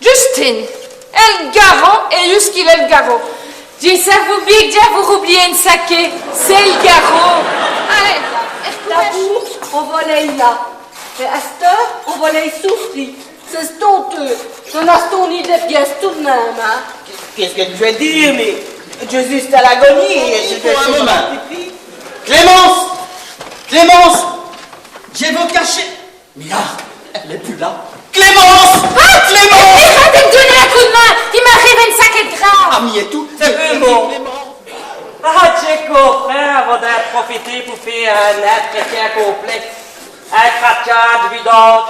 Justine, El Garo et jusqu'il est le Garo. J'ai ça vous bien que déjà vous oubliez un saké, c'est le Garo. Allez, d'abord, on va aller là. Et à cette heure, on va aller souffrir. C'est stonteux. Je n'ai pas ni de pièces tout de même, hein. Qu'est-ce que tu veux dire, mais Jésus est à l'agonie et je vais un moment. Clémence! Clémence! J'ai vos cachets. Mais là, elle n'est plus là. Clémence! Ah, Clémence! arrêtez de me donner un coup de main. Il m'arrive un saké de grave. Ami et tout. C'est bon. Ah, j'ai compris, on va en profiter pour faire un entretien complet. Un craquage, vidange.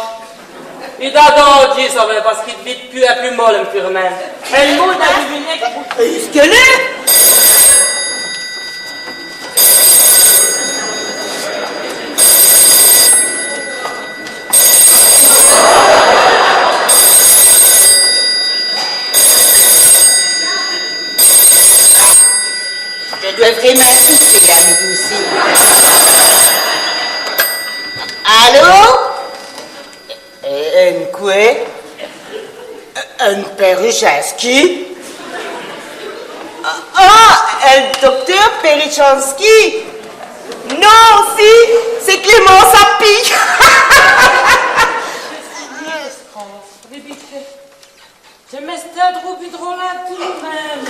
Vidange, dis ça, parce qu'il ne vit plus à plus molle, me fure même. Et le monde a deviné que... Squelette! Je dois vraiment insister, ami aussi. Allô? Un quoi? Un Peruchansky? Ah, un docteur Peruchansky? Non, si, c'est Clément Sapi. Je me stade trop plus drôle à tout de même.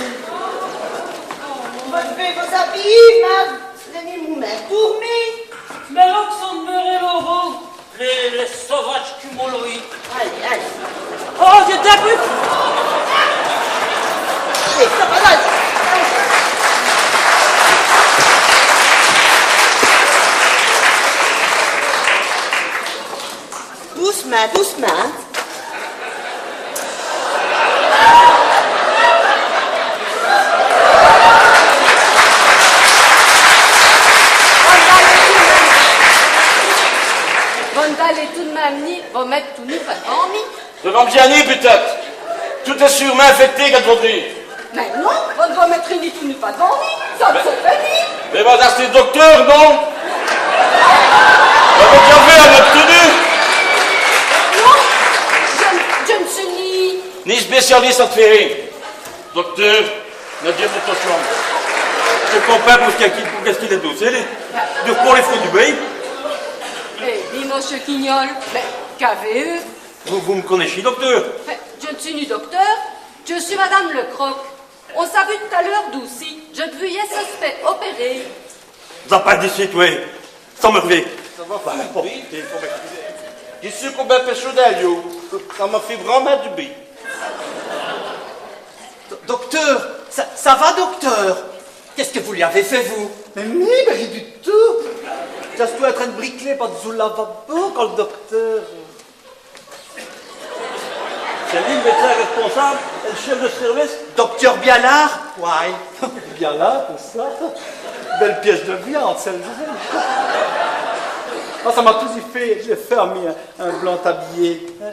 Je vais vous habiller, madame. Donnez-moi ma tournée. Mais là que sont demeurés Laurent. Les sauvages cumuloïdes. Allez, allez. Oh, j'ai d'abord. Allez, ça va, allez. Doucement, doucement. Vandal et tout de même ni, va mettre tout nu pas devant ni. Devant Gianni, peut-être. Tout est sûrement infecté, quand on dit. Mais non, on va mettre ni tout nu pas devant ni. Ça ne se fait ni. Mais bon, ça, c'est le docteur, non? Vous avez vu à notre tenue? Non, je ne suis ni. Ni spécialiste en féerie. Docteur, ne dis pas ton chambre. Je comprends pour qu'est-ce qu'il est dossé. De quoi les fous du pays? Eh, dis monsieur Quignol, mais qu'avez-vous? Vous me connaissez, docteur? Mais je ne suis ni docteur, je suis madame Lecroc. On s'est vu tout à l'heure d'où-ci. Je devais se fait opérer. Ça pas d'ici, toi. Sans me rever. Ça va faire il faut m'excuser. Je suis comme un pécho d'ailleurs. Ça m'a fait vraiment du bien. Docteur, ça va, docteur? Qu'est-ce que vous lui avez fait, vous? Mais rien du tout. Je suis en train de bricoler par-dessous le lavabo quand le docteur... C'est lui le médecin responsable et le chef de service? Docteur Bialard? Ouais. Bien là, pour ça. Belle pièce de viande, celle-là. Ah, ça m'a tout fait. J'ai fait un blanc habillé.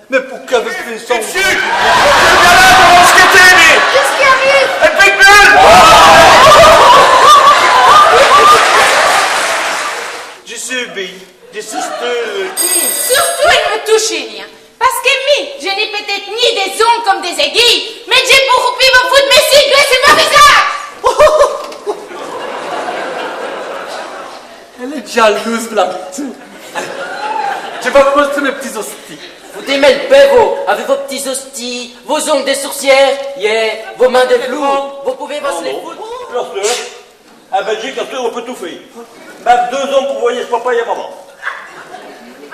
Mais pour que vous puissiez... Monsieur! Monsieur Bialard, comment se quitter? Qu'est-ce qui arrive? Elle fait plus! Je suis bien. Je suis heureux. Surtout, elle me touche rien. Parce que je n'ai peut-être ni des ongles comme des aiguilles, mais j'ai beaucoup pu me foutre mes cils, c'est mon visage! Elle est jalouse, là. Je vais vous montrer mes petits hosties. Vous aimez le pévo avec vos petits hosties, vos ongles de sourcière, vos mains de velours. Vous pouvez pas se les foutre. Docteur, en Belgique, docteur, on peut tout faire. Même 2 hommes pour voyer ce papa et maman.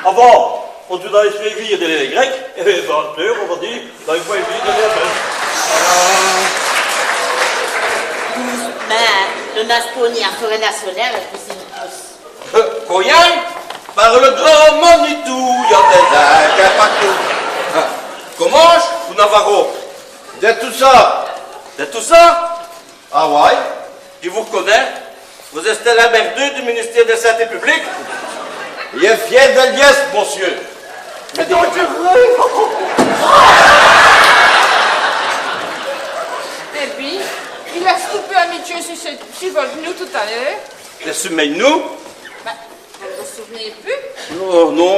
Avant, on doit aller se réveiller derrière les Grecs, et bien, docteur, on va dire, dans une fois, il vit derrière Mais le Nasconi a forêt nationale, puis c'est une pousse. Coyal, par le grand Manitou, il y a des dingues partout. Comment ou Navarro? De tout ça. De tout ça? Ah ouais? Je vous reconnais. Vous êtes la merdeux du ministère de la Santé publique. Il est fier de liesse, monsieur. Mais donc, Et puis, il a stoppé à mes yeux sur votre nous tout à l'heure. Laissez-moi-nous. Bah, vous ne vous souvenez plus? Non, non,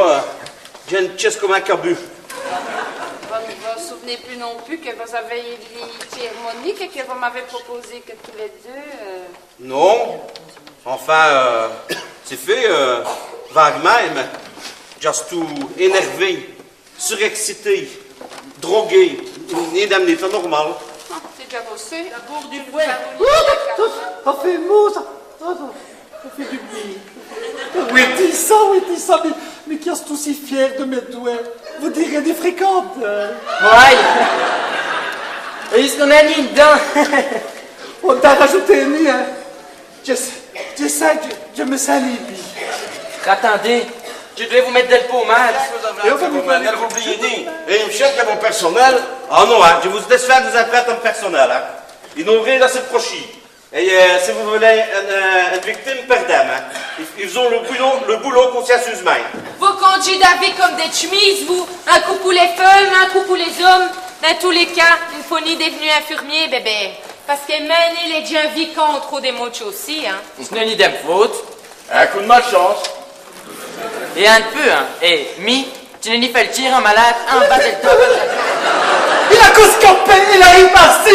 j'ai une pièce comme un cabu. Vous ne vous souvenez souvenez plus non plus que vous avez écrit Monique et que vous m'avez proposé que tous les deux... Non. Enfin, c'est fait vaguement, mais juste tout énervé, surexcité, drogué, une indemnité normale. Ah, c'est déjà bossé. La bourre du fouet. Ça fait mot, ça fait du bien. Oui, dis ça, mais qui est aussi fier de mes doigts? Vous direz des fréquentes. Ouais. Et est-ce qu'on a mis dedans? On t'a rajouté une, hein. Je sais que je me salis. Attendez, je devais vous mettre de pommade. Vous oubliez dit. Et une chèque à mon personnel. Ah non, hein, je vous laisse faire des affaires comme personnel. Hein. Ils n'ont rien à se prochain. Et si vous voulez une victime, perdam. Hein. Ils ont le boulot consciencieusement. Vous candidavez comme des chemises, vous. Un coup pour les femmes, un coup pour les hommes. Dans tous les cas, une fournie devenu infirmier, bébé. Parce que maintenant, les gens vivent contre des mots aussi, hein. Ce n'est ni d'un faute. Un coup de malchance. Et un peu, hein. Et tu n'as ni fait le tir, un malade, un bas de top. Il a cause campé, il a passé.